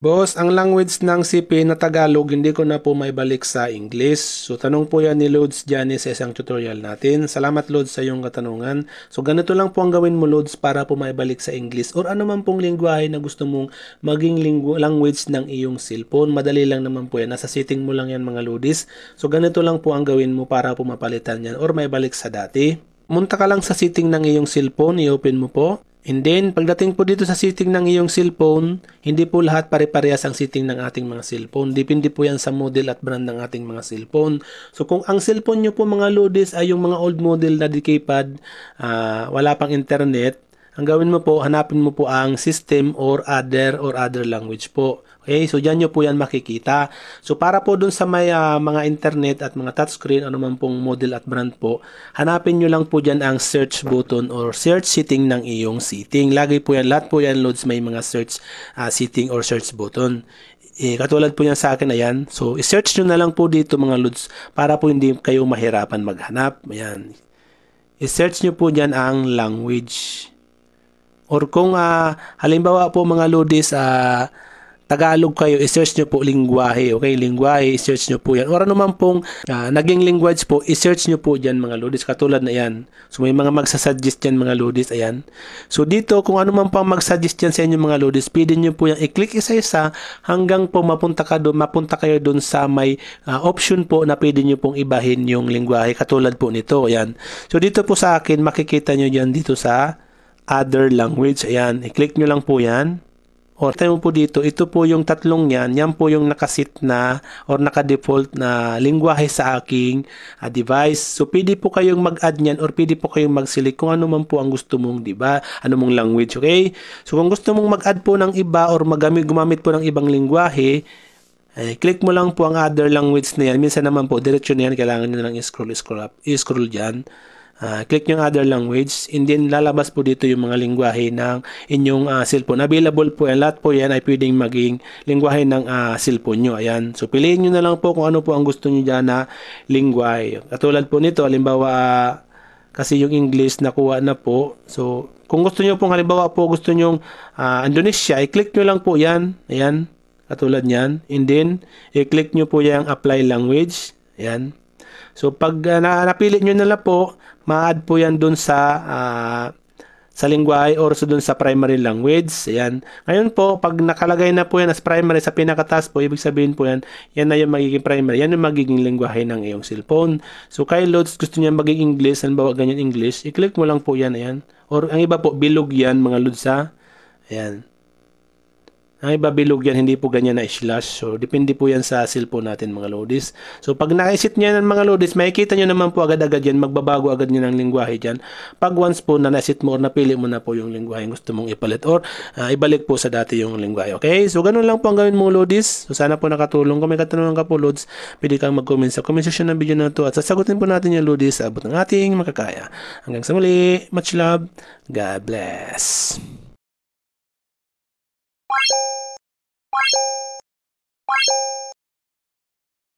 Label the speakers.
Speaker 1: Boss, ang language ng CP na Tagalog hindi ko na po maibalik sa English. So tanong po yan ni Lods Janice sa isang tutorial natin. Salamat Lods sa iyong katanungan. So ganito lang po ang gawin mo Lods para po maibalik sa English or ano man pong lingwahe na gusto mong maging language ng iyong cellphone. Madali lang naman po yan. Nasa setting mo lang yan mga Lodis. So ganito lang po ang gawin mo para po mapalitan yan or maibalik sa dati. Munta ka lang sa setting ng iyong cellphone, i-open mo po. And then, pagdating po dito sa setting ng iyong cellphone, hindi po lahat pare-parehas ang setting ng ating mga cellphone. Depende po yan sa model at brand ng ating mga cellphone. So, kung ang cellphone nyo po mga Lodis ay yung mga old model na keypad, wala pang internet, ang gawin mo po, hanapin mo po ang system or other language po. Okay, so dyan nyo po yan makikita. So para po dun sa may mga internet at mga touchscreen, ano man pong model at brand po, hanapin nyo lang po dyan ang search button or search setting ng iyong setting. Lagi po yan, lahat po yan Lods may mga search setting or search button. Katulad po yan sa akin, ayan. So i-search nyo na lang po dito mga Lods para po hindi kayo mahirapan maghanap. Ayan. I-search nyo po dyan ang language. Or kung halimbawa po mga Lodis, Tagalog kayo, i-search nyo po lingwahe, okay? Lingwahe, i-search nyo po yan. Or ano man pong naging language po, i-search nyo po dyan mga Lodis. Katulad na yan. So may mga magsasuggest dyan mga Lodis, ayan. So dito, kung ano man pang magsuggest dyan sa inyo mga Lodis, pwede nyo po yan i-click isa-isa hanggang po mapunta kayo dun sa may option po na pwede nyo pong ibahin yung lingwahe. Katulad po nito, ayan. So dito po sa akin, makikita nyo dyan dito sa other language, ayan. I-click nyo lang po yan. O tayo po dito, ito po yung tatlong yan po yung nakasit na or naka-default na lingwahe sa aking device. So pwede po kayong mag-add niyan or pwede po kayong mag-select kung ano man po ang gusto mong, di ba? Ano mong language, okay? So kung gusto mong mag-add po ng iba or gumamit po ng ibang lingwahe, click mo lang po ang other language na yan. Minsan naman po, diretso na yan, kailangan nyo lang i-scroll dyan. Click yung other language and then lalabas po dito yung mga lingwahe ng inyong cellphone. Available po yan. Lahat po yan ay pwedeng maging lingwahe ng cellphone nyo. Ayan. So piliin nyo na lang po kung ano po ang gusto nyo dyan na lingwahe. Katulad po nito, halimbawa kasi yung English nakuha na po. So kung gusto nyo pong halimbawa po gusto nyo Indonesia, i-click nyo lang po yan. Ayan. Katulad yan. And then i-click nyo po yung apply language. Ayan. So pag napili nyo na lang po, ma-add po yan dun sa lingwahe or dun sa primary language. Ayan. Ngayon po, pag nakalagay na po yan as primary sa pinakataas po, ibig sabihin po yan, yan na yung magiging primary. Yan yung magiging lingwahe ng iyong cellphone. So kay Lods, gusto niya maging English, halimbawa ganyan English, i-click mo lang po yan. Ayan. Or ang iba po, bilog yan mga Lods ha. Ayan. Ang iba bilog yan, hindi po ganyan na slash. So, depende po yan sa cellphone natin mga Lodis. So, pag naisit nyo yan mga Lodis, makikita nyo naman po agad-agad yan, magbabago agad nyo ng lingwahe dyan. Pag once po na naisit mo or napili mo na po yung lingwahe gusto mong ipalit or ibalik po sa dati yung lingwahe. Okay? So, ganun lang po ang gawin mo Lodis. So, sana po nakatulong. Kung may katanungan ka po Lods, pwede kang mag-comment sa comment section ng video na ito at sasagutin po natin yung Lodis sa abot ng ating makakaya. Hanggang sa muli, much love, God bless.